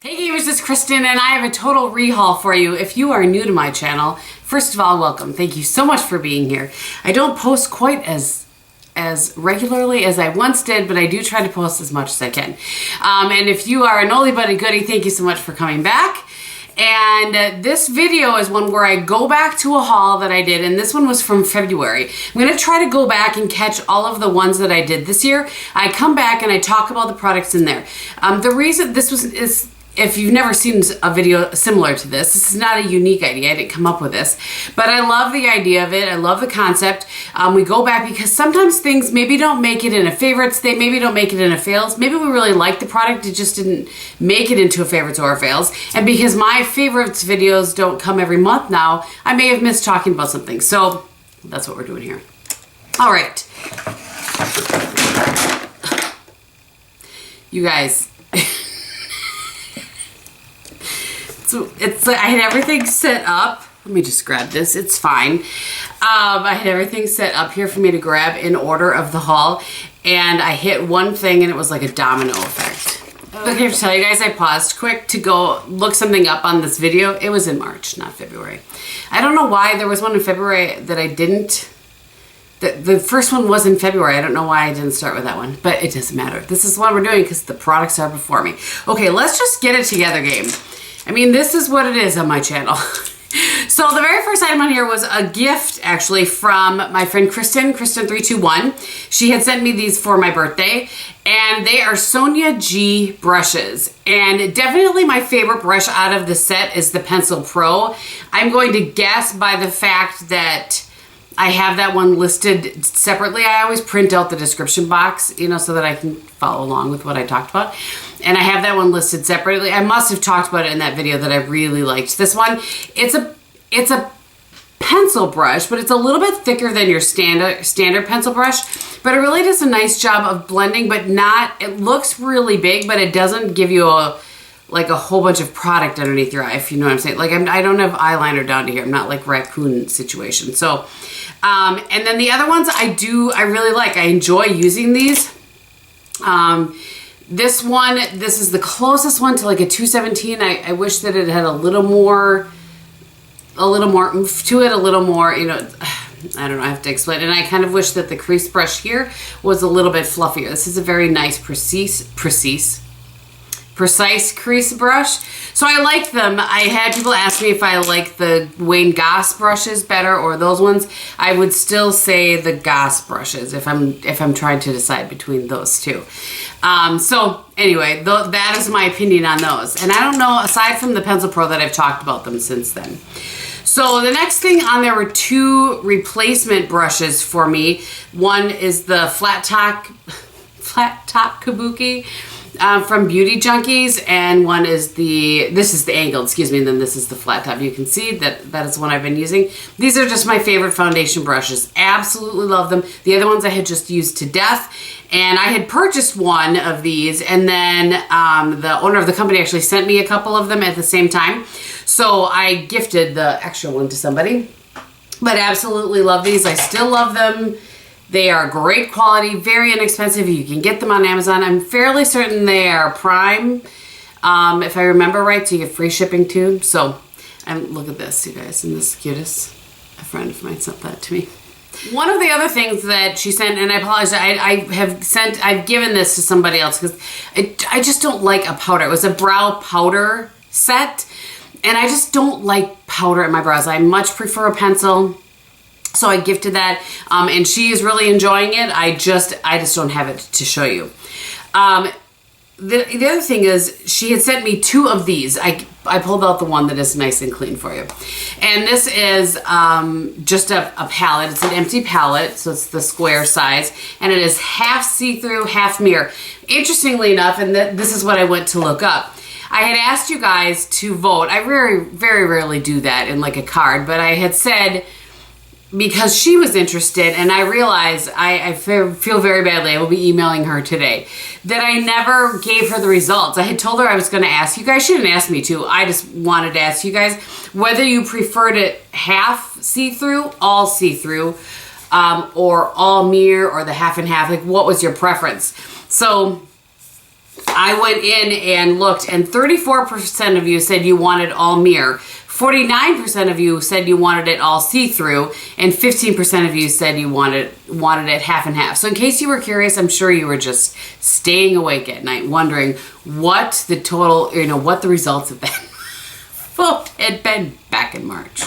Hey gamers, it's Kristin and I have a total rehaul for you. If you are new to my channel, first of all, welcome. Thank you so much for being here. I don't post quite as regularly as I once did, but I do try to post as much as I can. And if you are an oldie but a goodie, thank you so much for coming back. And this video is one where I go back to a haul that I did, and this one was from February. I'm going to try to go back and catch all of the ones that I did this year. I come back and I talk about the products in there. The reason this is if you've never seen a video similar to this is not a unique idea. I didn't come up with this, but I love the idea of it. I love the concept. We go back because sometimes things maybe don't make it in a favorites. They maybe don't make it in a fails. Maybe we really like the product. It just didn't make it into a favorites or a fails. And because my favorites videos don't come every month now, I may have missed talking about something. So that's what we're doing here. All right. You guys. So it's I had everything set up. Let me just grab this. It's fine. I had everything set up here for me to grab in order of the haul, and I hit one thing and it was like a domino effect. Okay, I have to tell you guys, I paused quick to go look something up on this video. It was in March, not February. I don't know why there was one in February that I didn't. The first one was in February. I don't know why I didn't start with that one, but it doesn't matter. This is what we're doing because the products are before me. Okay, let's just get it together, game. I mean, this is what it is on my channel. So the very first item on here was a gift, actually, from my friend Kristin321. She had sent me these for my birthday, and they are Sony G brushes. And definitely my favorite brush out of the set is the Pencil Pro. I'm going to guess by the fact that I have that one listed separately. I always print out the description box, you know, so that I can follow along with what I talked about. And I have that one listed separately. I must have talked about it in that video that I really liked. This one, it's a pencil brush, but it's a little bit thicker than your standard pencil brush. But it really does a nice job of blending, but not, it looks really big, but it doesn't give you like a whole bunch of product underneath your eye, if you know what I'm saying. Like I don't have eyeliner down to here. I'm not like raccoon situation. So, and then the other ones I really like. I enjoy using these. This one, this is the closest one to like a 217. I wish that it had a little more oomph to it, a little more, you know, I don't know, I have to explain. And I kind of wish that the crease brush here was a little bit fluffier. This is a very nice, precise crease brush. So I like them. I had people ask me if I like the Wayne Goss brushes better or those ones. I would still say the Goss brushes if I'm trying to decide between those two. So anyway, that is my opinion on those. And I don't know, aside from the Pencil Pro, that I've talked about them since then. So the next thing on there were two replacement brushes for me. One is the flat top kabuki from Beauty Junkies, and one is this is the angled, excuse me, and then this is the flat top. You can see that is the one I've been using. These are just my favorite foundation brushes. Absolutely love them. The other ones I had just used to death, and I had purchased one of these, and then the owner of the company actually sent me a couple of them at the same time. So I gifted the extra one to somebody, but absolutely love these. I still love them. They are great quality, very inexpensive. You can get them on Amazon. I'm fairly certain they are Prime, if I remember right, so you get free shipping too. So, look at this, you guys. Isn't this the cutest? A friend of mine sent that to me. One of the other things that she sent, and I apologize, I've given this to somebody else because I just don't like a powder. It was a brow powder set, and I just don't like powder in my brows. I much prefer a pencil. So I gifted that, and she is really enjoying it. I just don't have it to show you. The other thing is, she had sent me two of these. I pulled out the one that is nice and clean for you. And this is just a palette. It's an empty palette, so it's the square size. And it is half see-through, half mirror. Interestingly enough, and this is what I went to look up, I had asked you guys to vote. I very, very rarely do that in like a card, but I had said, because she was interested, and I realized I feel very badly, I will be emailing her today, that I never gave her the results. I had told her I was going to ask you guys. She didn't ask me to. I just wanted to ask you guys whether you preferred it half see-through, all see-through, or all mirror, or the half and half. Like, what was your preference? So I went in and looked, and 34% of you said you wanted all mirror. 49% of you said you wanted it all see-through, and 15% of you said you wanted it half and half. So in case you were curious, I'm sure you were just staying awake at night wondering what the total, what the results of that vote had been back in March.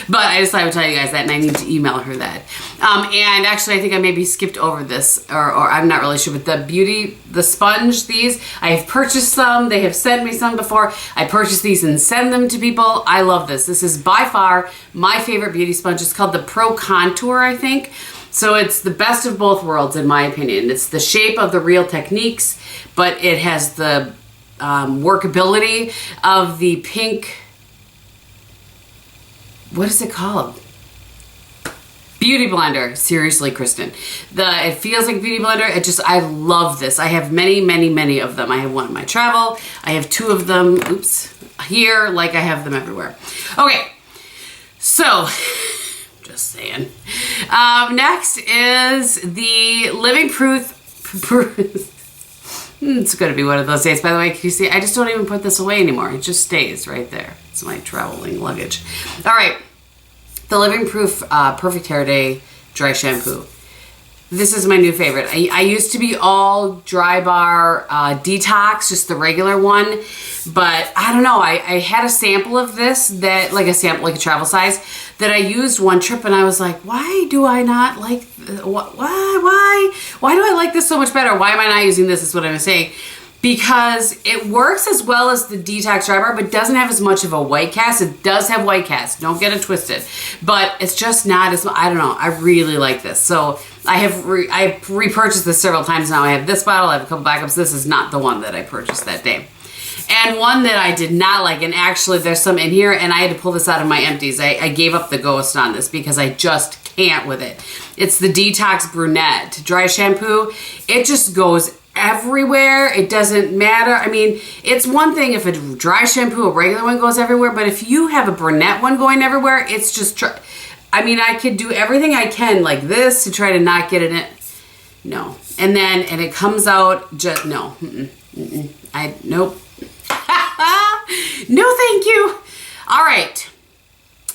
But I decided to tell you guys that, and I need to email her that. And actually, I think I maybe skipped over this, or I'm not really sure, but the sponge, these, I have purchased some. They have sent me some before. I purchase these and send them to people. I love this. This is by far my favorite beauty sponge. It's called the Pro Contour, I think. So it's the best of both worlds, in my opinion. It's the shape of the Real Techniques, but it has the workability of the pink... What is it called? Beauty blender. Seriously, Kristin. It feels like a beauty blender. I love this. I have many, many, many of them. I have one in my travel. I have 2 of them, here, like I have them everywhere. Okay, so, just saying. Next is the Living Proof. It's going to be one of those days. By the way, can you see? I just don't even put this away anymore. It just stays right there. It's my traveling luggage. All right. The Living Proof Perfect Hair Day Dry Shampoo. This is my new favorite. I used to be all Dry Bar Detox, just the regular one. But I don't know. I had a sample of this, like a travel size, that I used one trip, and I was like, why do I not like, why do I like this so much better? Why am I not using this, is what I'm saying. Because it works as well as the Detox Dry Bar, but doesn't have as much of a white cast. It does have white cast, don't get it twisted. But it's just not as, I don't know, I really like this. So I've repurchased this several times now. I have this bottle, I have a couple backups. This is not the one that I purchased that day. And one that I did not like, and actually there's some in here, and I had to pull this out of my empties. I gave up the ghost on this because I just can't with it. It's the Detox Brunette Dry Shampoo. It just goes everywhere. It doesn't matter. I mean, it's one thing if a dry shampoo, a regular one goes everywhere, but if you have a brunette one going everywhere, it's just, I mean, I could do everything I can like this to try to not get it in. No. And it comes out just, no. Nope. No, thank you. All right.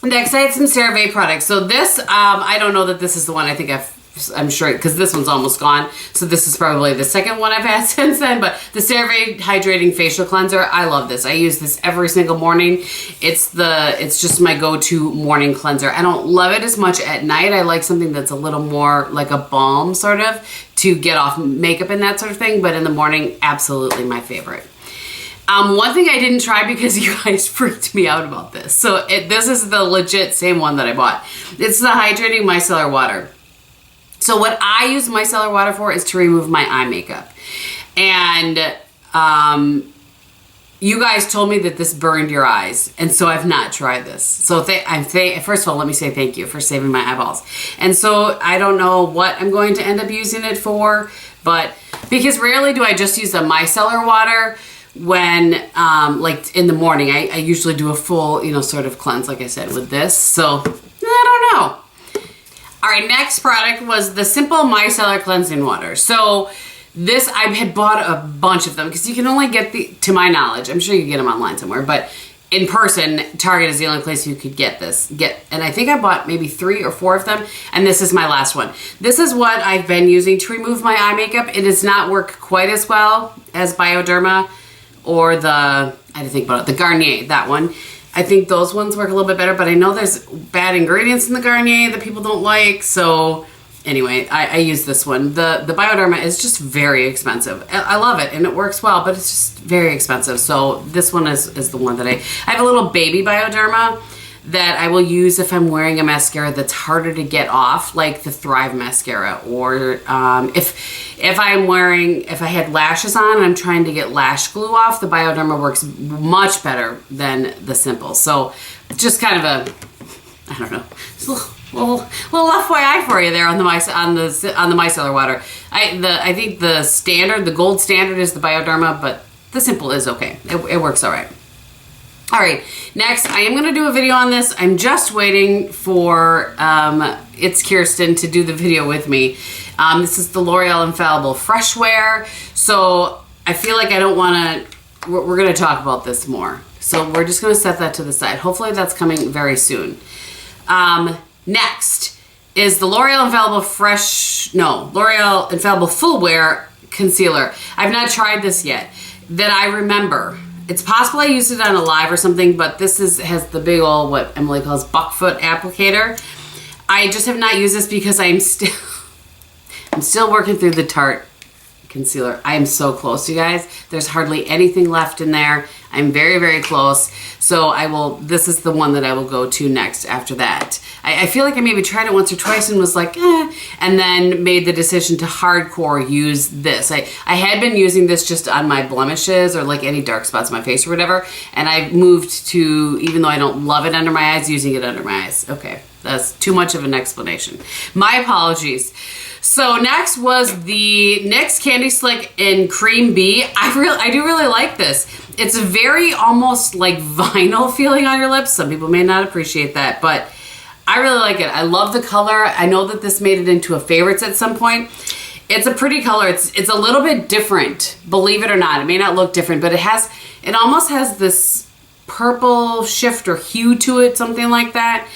Next, I had some CeraVe products. So this, I don't know that this is the one. I'm sure, because this one's almost gone. So this is probably the second one I've had since then. But the CeraVe Hydrating Facial Cleanser, I love this. I use this every single morning. It's just my go-to morning cleanser. I don't love it as much at night. I like something that's a little more like a balm, sort of, to get off makeup and that sort of thing. But in the morning, absolutely my favorite. One thing I didn't try because you guys freaked me out about this. So this is the legit same one that I bought. It's the Hydrating Micellar Water. So what I use micellar water for is to remove my eye makeup. And you guys told me that this burned your eyes, and so I've not tried this. So first of all, let me say thank you for saving my eyeballs. And so I don't know what I'm going to end up using it for, but because rarely do I just use the micellar water when, like in the morning. I usually do a full, sort of cleanse, like I said, with this. So I don't know. All right, next product was the Simple Micellar Cleansing Water. So this, I had bought a bunch of them because you can only get to my knowledge, I'm sure you can get them online somewhere, but in person, Target is the only place you could get this. And I think I bought maybe 3 or 4 of them, and this is my last one. This is what I've been using to remove my eye makeup. It does not work quite as well as Bioderma or I had to think about it, the Garnier, that one. I think those ones work a little bit better, but I know there's bad ingredients in the Garnier that people don't like. So anyway, I use this one. The Bioderma is just very expensive. I love it and it works well, but it's just very expensive. So this one is the one that I have a little baby Bioderma that I will use if I'm wearing a mascara that's harder to get off, like the Thrive mascara, or if I had lashes on and I'm trying to get lash glue off, the Bioderma works much better than the Simple. So just kind of I don't know, just a little FYI for you there on the micellar water. I think the gold standard is the Bioderma, but the Simple is okay. It works all right. All right, next, I am going to do a video on this. I'm just waiting for It's Kristin to do the video with me. This is the L'Oreal Infallible Fresh Wear. So I feel like I don't want to, we're going to talk about this more. So we're just going to set that to the side. Hopefully that's coming very soon. Next is the L'Oreal Infallible Full Wear Concealer. I've not tried this yet. That I remember. It's possible I used it on a live or something, but this has the big old, what Emily calls buckfoot applicator. I just have not used this because I'm still working through the Tarte concealer. I am so close, you guys. There's hardly anything left in there. I'm very, very close. So this is the one that I will go to next after that. I feel like I maybe tried it once or twice and was like, and then made the decision to hardcore use this. I had been using this just on my blemishes or like any dark spots on my face or whatever. And I moved to, even though I don't love it under my eyes, using it under my eyes. Okay, that's too much of an explanation. My apologies. So next was the NYX Candy Slick in Cream Bee. I do really like this. It's a very almost like vinyl feeling on your lips. Some people may not appreciate that, but I really like it. I love the color. I know that this made it into a favorites at some point. It's a pretty color. It's a little bit different, believe it or not. It may not look different, but it almost has this purple shift or hue to it, something like that.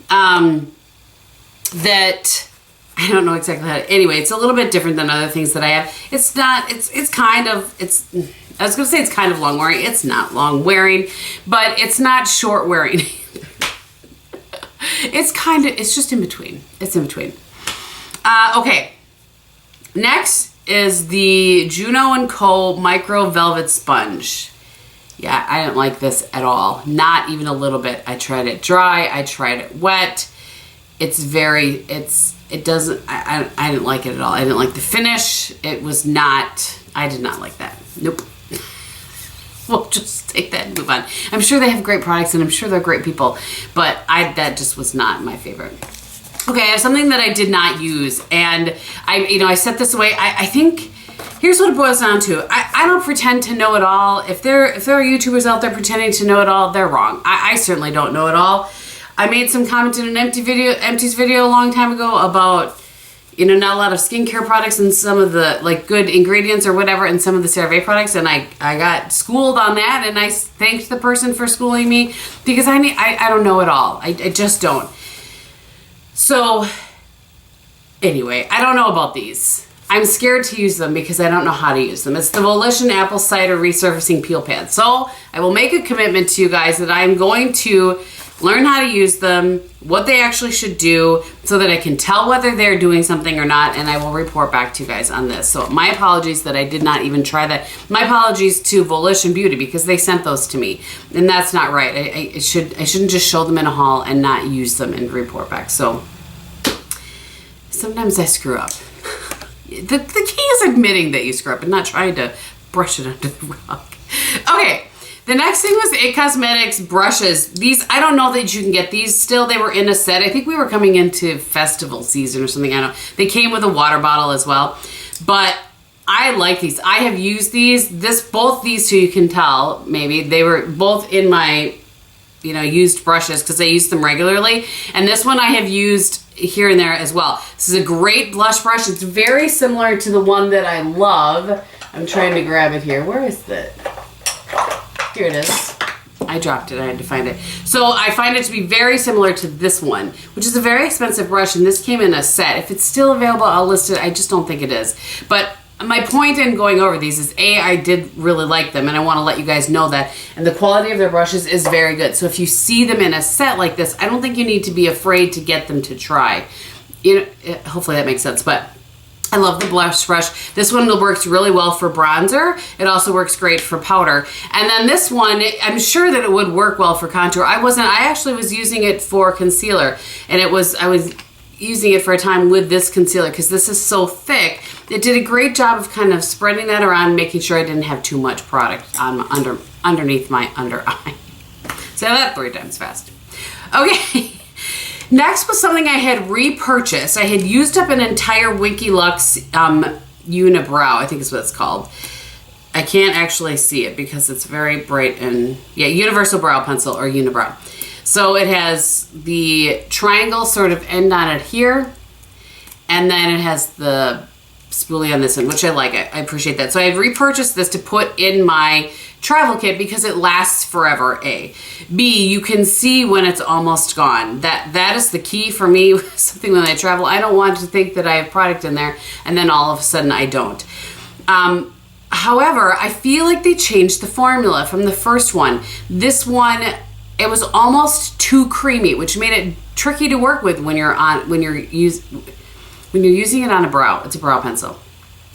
That I don't know exactly how to, anyway, it's a little bit different than other things that I have. It's not, it's kind of, I was going to say it's kind of long wearing. It's not long wearing, but it's not short wearing. It's just in between. It's in between. Okay. Next is the Juno & Co. Micro Velvet Sponge. Yeah, I didn't like this at all. Not even a little bit. I tried it dry. I tried it wet. I didn't like it at all. I didn't like the finish. I did not like that. Nope. We'll just take that and move on. I'm sure they have great products and I'm sure they're great people, but that just was not my favorite. Okay, I have something that I did not use, and I set this away. I think here's what it boils down to. I don't pretend to know it all. If there are YouTubers out there pretending to know it all, they're wrong. I certainly don't know it all. I made some comment in an Empties video a long time ago about, not a lot of skincare products and some of the like good ingredients or whatever in some of the CeraVe products, and I got schooled on that, and I thanked the person for schooling me because I don't know it all. I just don't. So anyway, I don't know about these. I'm scared to use them because I don't know how to use them. It's the Volition Apple Cider Resurfacing Peel Pad. So I will make a commitment to you guys that I'm going to learn how to use them, what they actually should do, so that I can tell whether they're doing something or not, and I will report back to you guys on this. So my apologies that I did not even try that. My apologies to Volition Beauty because they sent those to me, and that's not right. I shouldn't just show them in a haul and not use them and report back. So sometimes I screw up. The key is admitting that you screw up and not trying to brush it under the rug. Okay. The next thing was It Cosmetics brushes. These, I don't know that you can get these still. They were in a set. I think we were coming into festival season or something. I don't know. They came with a water bottle as well. But I like these. I have used these. Both these two, you can tell, maybe. They were both in my, used brushes because I use them regularly. And this one I have used here and there as well. This is a great blush brush. It's very similar to the one that I love. I'm trying to grab it here. Where is it? Here it is. I dropped it. I had to find it. So I find it to be very similar to this one, which is a very expensive brush, and this came in a set. If it's still available, I'll list it. I just don't think it is. But my point in going over these is, I did really like them, and I want to let you guys know that. And the quality of their brushes is very good. So if you see them in a set like this, I don't think you need to be afraid to get them to try. Hopefully that makes sense. But I love the blush brush. This one works really well for bronzer. It also works great for powder. And then this one, I'm sure that it would work well for contour. I actually was using it for concealer, and I was using it for a time with this concealer because this is so thick. It did a great job of kind of spreading that around, making sure I didn't have too much product underneath my under eye. Say that 3 times fast. Okay. Next was something I had repurchased. I had used up an entire Winky Lux Unibrow, I think is what it's called. I can't actually see it because it's very bright and, Universal Brow Pencil or Unibrow. So it has the triangle sort of end on it here, and then it has the spoolie on this one, which I like. I appreciate that. So I repurchased this to put in my travel kit because it lasts forever, A. B, you can see when it's almost gone. That is the key for me. Something when I travel, I don't want to think that I have product in there and then all of a sudden I don't. However, I feel like they changed the formula from the first one. This one, it was almost too creamy, which made it tricky to work with when you're using it on a brow. It's a brow pencil.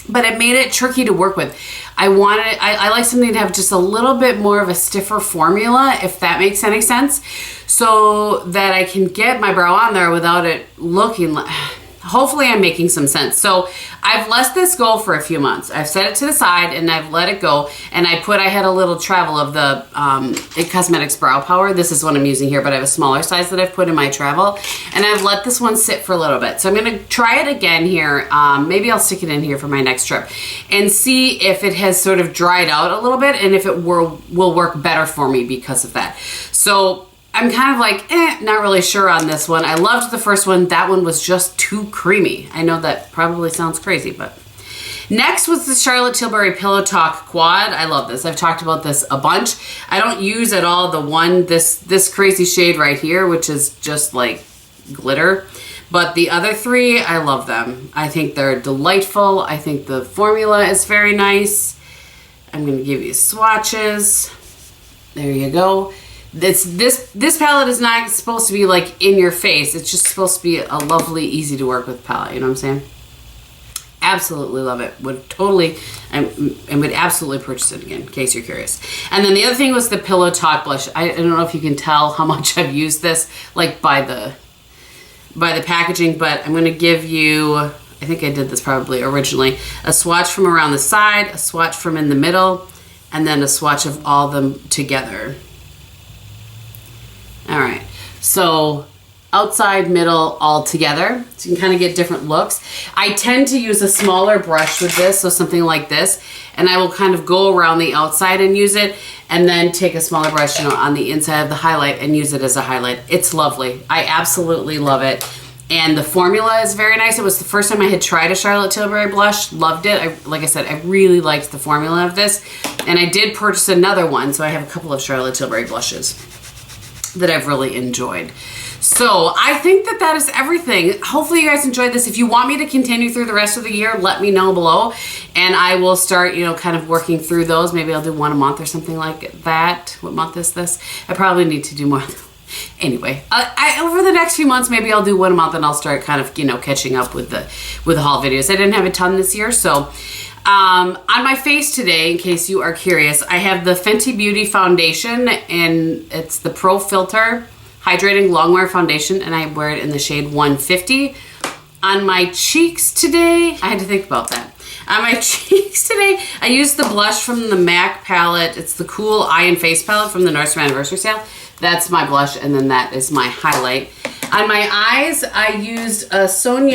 But it made it tricky to work with. I like something to have just a little bit more of a stiffer formula, if that makes any sense, so that I can get my brow on there without it looking like... Hopefully I'm making some sense. So I've let this go for a few months. I've set it to the side and I've let it go. And I had a little travel of the IT Cosmetics Brow Power. This is what I'm using here, but I have a smaller size that I've put in my travel. And I've let this one sit for a little bit. So I'm gonna try it again here. Maybe I'll stick it in here for my next trip and see if it has sort of dried out a little bit and if it will work better for me because of that. So I'm kind of like, not really sure on this one. I loved the first one. That one was just too creamy. I know that probably sounds crazy, but. Next was the Charlotte Tilbury Pillow Talk Quad. I love this. I've talked about this a bunch. I don't use at all this crazy shade right here, which is just like glitter. But the other three, I love them. I think they're delightful. I think the formula is very nice. I'm gonna give you swatches. There you go. This palette is not supposed to be like in your face. It's just supposed to be a lovely, easy to work with palette. You know what I'm saying? Absolutely love it. Would totally, and would absolutely purchase it again in case you're curious. And then the other thing was the Pillow Talk blush. I don't know if you can tell how much I've used this, like by the packaging, but I'm going to give you, I think I did this probably originally, a swatch from around the side, a swatch from in the middle, and then a swatch of all of them together. All right, so outside, middle, all together. So you can kind of get different looks. I tend to use a smaller brush with this, so something like this, and I will kind of go around the outside and use it, and then take a smaller brush, you know, on the inside of the highlight and use it as a highlight. It's lovely. I absolutely love it. And the formula is very nice. It was the first time I had tried a Charlotte Tilbury blush. Loved it. Like I said, I really liked the formula of this. And I did purchase another one, so I have a couple of Charlotte Tilbury blushes that I've really enjoyed. So I think that is everything. Hopefully you guys enjoyed this. If you want me to continue through the rest of the year, let me know below, and I will start, you know, kind of working through those. Maybe I'll do one a month or something like that. What month is this? I probably need to do more. Anyway, over the next few months, maybe I'll do one a month, and I'll start kind of, you know, catching up with the haul videos. I didn't have a ton this year, so on my face today, in case you are curious, I have the Fenty Beauty foundation, and it's the Pro Filter Hydrating Longwear Foundation, and I wear it in the shade 150. On my cheeks today, I had to think about that. On my cheeks today, I used the blush from the MAC palette. It's the Cool Eye and Face palette from the Nordstrom Anniversary Sale. That's my blush, and then that is my highlight. On my eyes, I used a Sydney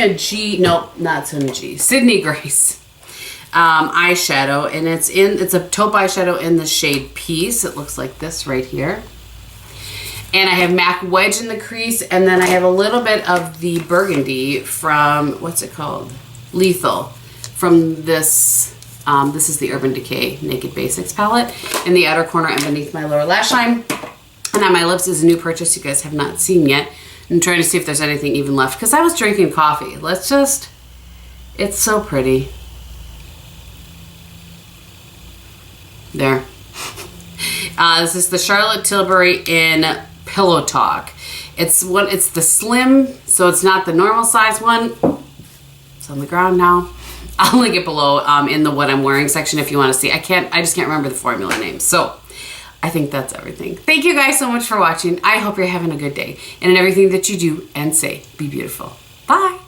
Grace eyeshadow, and it's a taupe eyeshadow in the shade Peace. It looks like this right here. And I have MAC Wedge in the crease, and then I have a little bit of the burgundy from, what's it called? Lethal. From this, this is the Urban Decay Naked Basics palette in the outer corner and beneath my lower lash line. And on my lips is a new purchase you guys have not seen yet. I'm trying to see if there's anything even left, because I was drinking coffee. It's so pretty. There. This is the Charlotte Tilbury in Pillow Talk. It's the slim, so it's not the normal size one. It's on the ground now. I'll link it below in the what I'm wearing section if you want to see. I just can't remember the formula name. So I think that's everything. Thank you guys so much for watching. I hope you're having a good day. And in everything that you do and say, be beautiful. Bye.